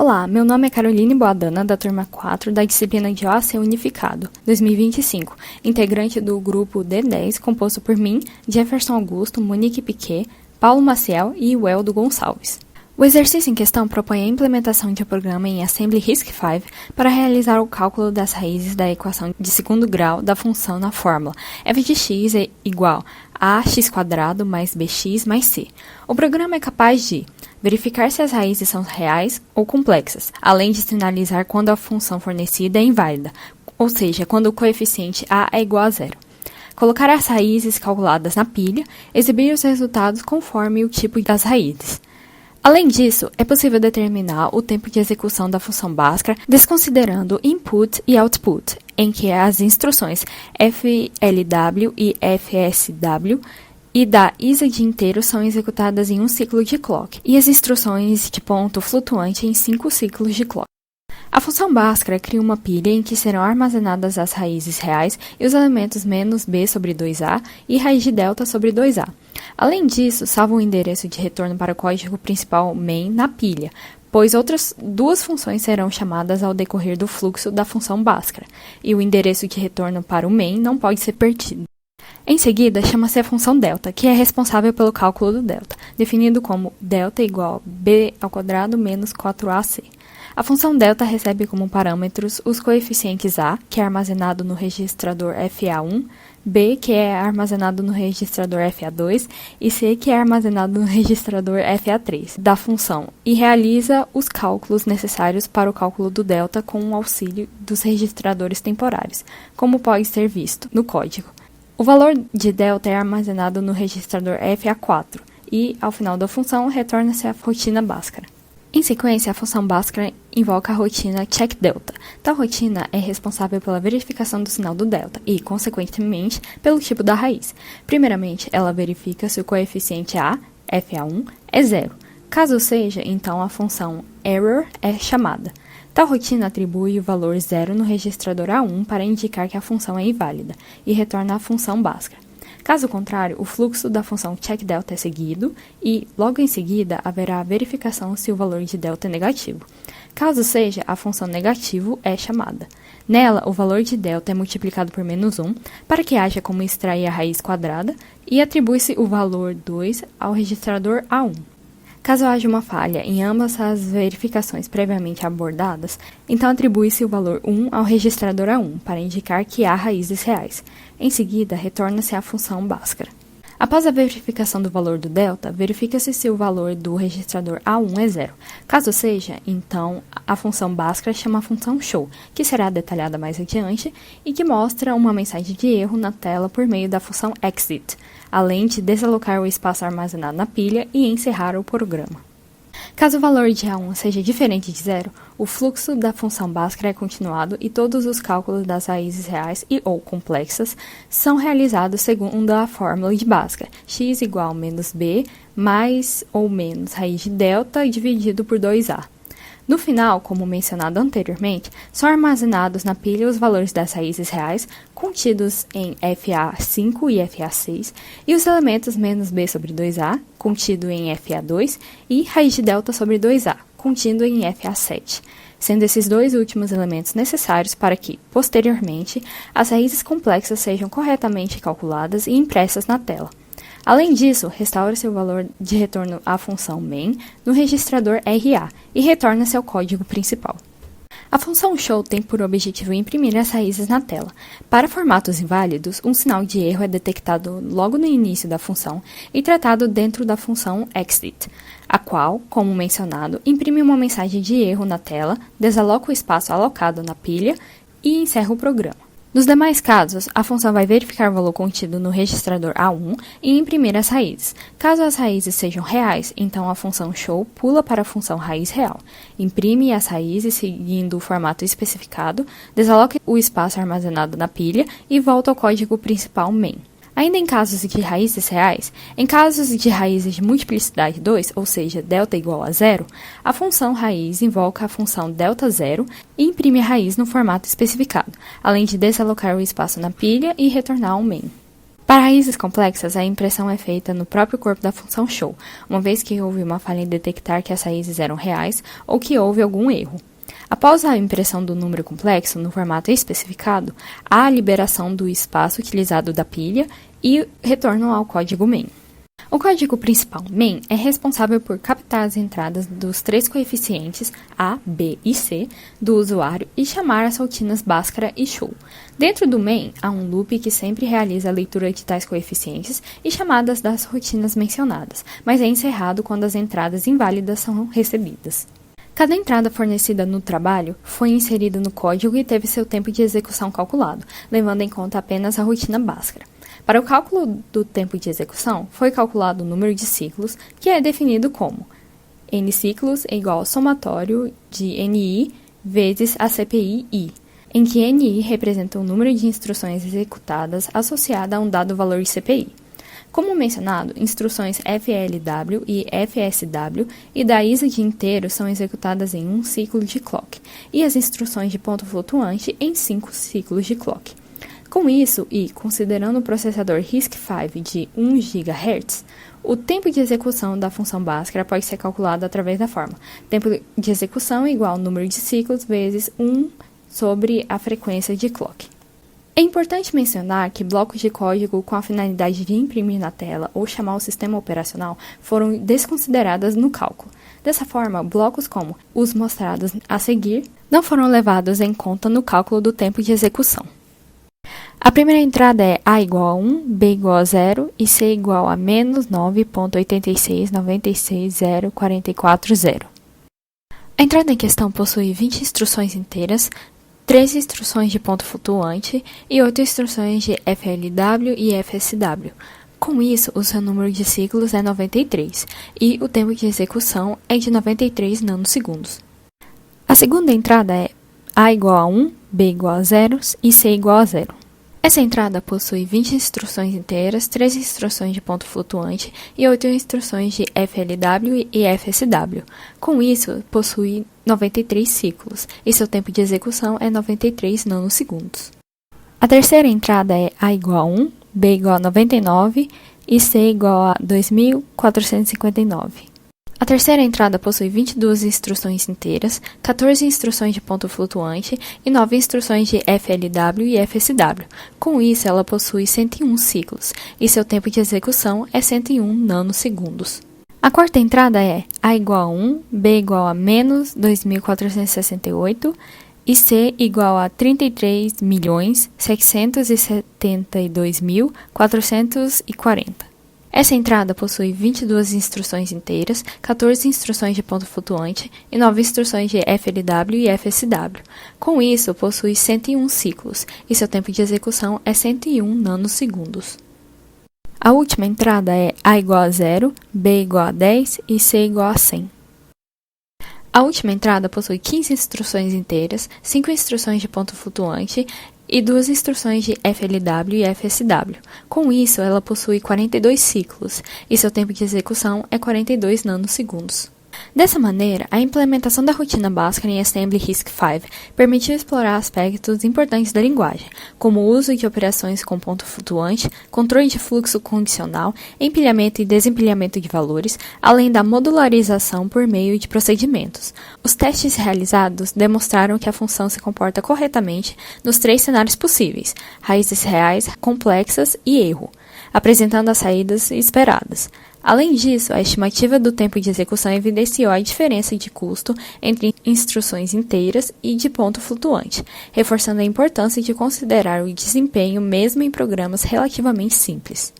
Olá, meu nome é Caroline Boadana, da turma 4, da disciplina de OAC Unificado, 2025, integrante do grupo D10, composto por mim, Jefferson Augusto, Monique Piquet, Paulo Maciel e Weldo Gonçalves. O exercício em questão propõe a implementação de um programa em Assembly RISC-V para realizar o cálculo das raízes da equação de segundo grau da função na fórmula f de x é igual a x² mais bx mais c. O programa é capaz de verificar se as raízes são reais ou complexas, além de sinalizar quando a função fornecida é inválida, ou seja, quando o coeficiente a é igual a zero. Colocar as raízes calculadas na pilha, exibir os resultados conforme o tipo das raízes. Além disso, é possível determinar o tempo de execução da função Bhaskara desconsiderando input e output, em que as instruções FLW e FSW e da ISA de inteiro são executadas em um ciclo de clock, e as instruções de ponto flutuante em 5 ciclos de clock. A função Bhaskara cria uma pilha em que serão armazenadas as raízes reais e os elementos menos b sobre 2a e raiz de delta sobre 2a. Além disso, salva o endereço de retorno para o código principal main na pilha, pois outras duas funções serão chamadas ao decorrer do fluxo da função Bhaskara, e o endereço de retorno para o main não pode ser perdido. Em seguida, chama-se a função delta, que é responsável pelo cálculo do delta, definido como delta igual a b² menos 4ac. A função delta recebe como parâmetros os coeficientes a, que é armazenado no registrador FA1, b, que é armazenado no registrador FA2, e c, que é armazenado no registrador FA3 da função, e realiza os cálculos necessários para o cálculo do delta com o auxílio dos registradores temporários, como pode ser visto no código. O valor de delta é armazenado no registrador FA4 e, ao final da função, retorna-se a rotina Bhaskara. Em sequência, a função Bhaskara invoca a rotina checkDelta. Tal rotina é responsável pela verificação do sinal do delta e, consequentemente, pelo tipo da raiz. Primeiramente, ela verifica se o coeficiente a, FA1, é zero. Caso seja, então a função error é chamada. Tal rotina atribui o valor zero no registrador A1 para indicar que a função é inválida e retorna a função Bhaskara. Caso contrário, o fluxo da função checkDelta é seguido e, logo em seguida, haverá a verificação se o valor de delta é negativo. Caso seja, a função negativo é chamada. Nela, o valor de delta é multiplicado por menos 1 para que haja como extrair a raiz quadrada e atribui-se o valor 2 ao registrador A1. Caso haja uma falha em ambas as verificações previamente abordadas, então atribui-se o valor 1 ao registrador A1 para indicar que há raízes reais. Em seguida, retorna-se a função Bhaskara. Após a verificação do valor do delta, verifica-se se o valor do registrador A1 é zero. Caso seja, então, a função Bhaskara chama a função show, que será detalhada mais adiante e que mostra uma mensagem de erro na tela por meio da função exit, além de desalocar o espaço armazenado na pilha e encerrar o programa. Caso o valor de A1 seja diferente de zero, o fluxo da função Bhaskara é continuado e todos os cálculos das raízes reais e ou complexas são realizados segundo a fórmula de Bhaskara, x igual a menos b mais ou menos raiz de delta dividido por 2a. No final, como mencionado anteriormente, são armazenados na pilha os valores das raízes reais contidos em FA5 e FA6 e os elementos menos b sobre 2a, contido em FA2, e raiz de delta sobre 2a, contido em FA7, sendo esses dois últimos elementos necessários para que, posteriormente, as raízes complexas sejam corretamente calculadas e impressas na tela. Além disso, restaura-se o valor de retorno à função main no registrador RA e retorna-se ao código principal. A função show tem por objetivo imprimir as raízes na tela. Para formatos inválidos, um sinal de erro é detectado logo no início da função e tratado dentro da função exit, a qual, como mencionado, imprime uma mensagem de erro na tela, desaloca o espaço alocado na pilha e encerra o programa. Nos demais casos, a função vai verificar o valor contido no registrador A1 e imprimir as raízes. Caso as raízes sejam reais, então a função show pula para a função raiz real, imprime as raízes seguindo o formato especificado, desaloca o espaço armazenado na pilha e volta ao código principal main. Ainda em casos de raízes reais, em casos de raízes de multiplicidade 2, ou seja, delta igual a zero, a função raiz invoca a função delta zero e imprime a raiz no formato especificado, além de desalocar o espaço na pilha e retornar ao main. Para raízes complexas, a impressão é feita no próprio corpo da função show, uma vez que houve uma falha em detectar que as raízes eram reais ou que houve algum erro. Após a impressão do número complexo no formato especificado, há a liberação do espaço utilizado da pilha e retorno ao código main. O código principal main é responsável por captar as entradas dos 3 coeficientes A, B e C do usuário e chamar as rotinas Bhaskara e show. Dentro do main, há um loop que sempre realiza a leitura de tais coeficientes e chamadas das rotinas mencionadas, mas é encerrado quando as entradas inválidas são recebidas. Cada entrada fornecida no trabalho foi inserida no código e teve seu tempo de execução calculado, levando em conta apenas a rotina Bhaskara. Para o cálculo do tempo de execução, foi calculado o número de ciclos, que é definido como n ciclos é igual ao somatório de NI vezes a CPI I, em que NI representa o número de instruções executadas associada a um dado valor de CPI. Como mencionado, instruções FLW e FSW e da ISA de inteiro são executadas em um ciclo de clock, e as instruções de ponto flutuante em 5 ciclos de clock. Com isso, e considerando o processador RISC-V de 1 GHz, o tempo de execução da função Bhaskara pode ser calculado através da fórmula tempo de execução igual ao número de ciclos vezes 1 sobre a frequência de clock. É importante mencionar que blocos de código com a finalidade de imprimir na tela ou chamar o sistema operacional foram desconsiderados no cálculo. Dessa forma, blocos como os mostrados a seguir não foram levados em conta no cálculo do tempo de execução. A primeira entrada é A igual a 1, B igual a 0 e C igual a menos 9.86960440. A entrada em questão possui 20 instruções inteiras, 13 instruções de ponto flutuante e 8 instruções de FLW e FSW. Com isso, o seu número de ciclos é 93 e o tempo de execução é de 93 nanosegundos. A segunda entrada é A igual a 1, B igual a 0 e C igual a 0. Essa entrada possui 20 instruções inteiras, 3 instruções de ponto flutuante e 8 instruções de FLW e FSW. Com isso, possui 93 ciclos, e seu tempo de execução é 93 nanosegundos. A terceira entrada é A igual a 1, B igual a 99 e C igual a 2459. A terceira entrada possui 22 instruções inteiras, 14 instruções de ponto flutuante e 9 instruções de FLW e FSW. Com isso, ela possui 101 ciclos, e seu tempo de execução é 101 nanosegundos. A quarta entrada é A igual a 1, B igual a menos 2468 e C igual a 33.672.440. Essa entrada possui 22 instruções inteiras, 14 instruções de ponto flutuante e 9 instruções de FLW e FSW. Com isso, possui 101 ciclos, e seu tempo de execução é 101 nanosegundos. A última entrada é A igual a 0, B igual a 10 e C igual a 100. A última entrada possui 15 instruções inteiras, 5 instruções de ponto flutuante e 2 instruções de FLW e FSW. Com isso, ela possui 42 ciclos, e seu tempo de execução é 42 nanosegundos. Dessa maneira, a implementação da rotina Bhaskara em Assembly RISC-V permitiu explorar aspectos importantes da linguagem, como o uso de operações com ponto flutuante, controle de fluxo condicional, empilhamento e desempilhamento de valores, além da modularização por meio de procedimentos. Os testes realizados demonstraram que a função se comporta corretamente nos 3 cenários possíveis: raízes reais, complexas e erro, apresentando as saídas esperadas. Além disso, a estimativa do tempo de execução evidenciou a diferença de custo entre instruções inteiras e de ponto flutuante, reforçando a importância de considerar o desempenho mesmo em programas relativamente simples.